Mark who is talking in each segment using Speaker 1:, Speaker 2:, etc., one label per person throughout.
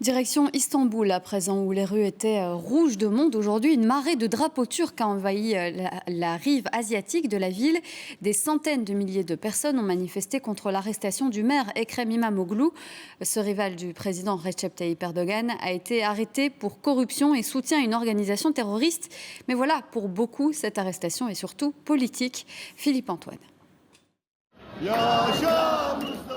Speaker 1: Direction Istanbul à présent, où les rues étaient rouges de monde. Aujourd'hui, une marée de drapeaux turcs a envahi la rive asiatique de la ville. Des centaines de milliers de personnes ont manifesté contre l'arrestation du maire Ekrem İmamoğlu. Ce rival du président Recep Tayyip Erdogan a été arrêté pour corruption et soutien à une organisation terroriste. Mais voilà, pour beaucoup, cette arrestation est surtout politique. Philippe Antoine.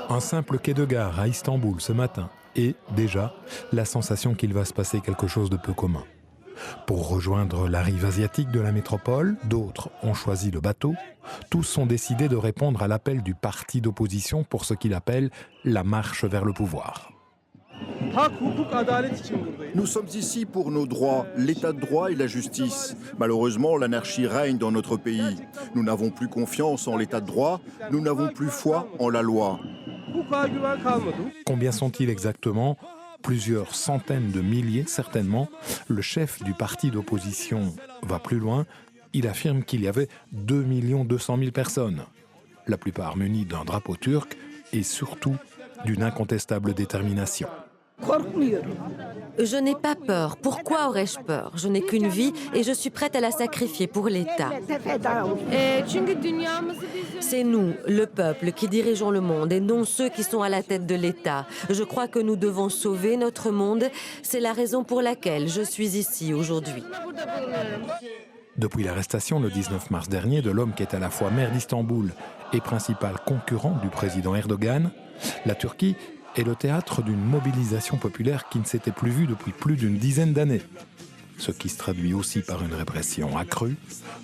Speaker 2: Un simple quai de gare à Istanbul ce matin. Et déjà, la sensation qu'il va se passer quelque chose de peu commun. Pour rejoindre la rive asiatique de la métropole, d'autres ont choisi le bateau. Tous sont décidés de répondre à l'appel du parti d'opposition pour ce qu'il appelle la marche vers le pouvoir.
Speaker 3: Nous sommes ici pour nos droits, l'état de droit et la justice. Malheureusement, l'anarchie règne dans notre pays. Nous n'avons plus confiance en l'état de droit, nous n'avons plus foi en la loi.
Speaker 2: Combien sont-ils exactement? Plusieurs centaines de milliers, certainement. Le chef du parti d'opposition va plus loin. Il affirme qu'il y avait 2 200 000 personnes. La plupart munies d'un drapeau turc et surtout d'une incontestable détermination.
Speaker 4: Je n'ai pas peur. Pourquoi aurais-je peur? Je n'ai qu'une vie et je suis prête à la sacrifier pour l'État. C'est nous, le peuple, qui dirigeons le monde et non ceux qui sont à la tête de l'État. Je crois que nous devons sauver notre monde. C'est la raison pour laquelle je suis ici aujourd'hui.
Speaker 2: Depuis l'arrestation le 19 mars dernier de l'homme qui est à la fois maire d'Istanbul et principal concurrent du président Erdogan, la Turquie est le théâtre d'une mobilisation populaire qui ne s'était plus vue depuis plus d'une dizaine d'années. Ce qui se traduit aussi par une répression accrue.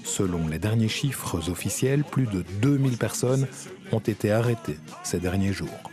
Speaker 2: Selon les derniers chiffres officiels, plus de 2000 personnes ont été arrêtées ces derniers jours.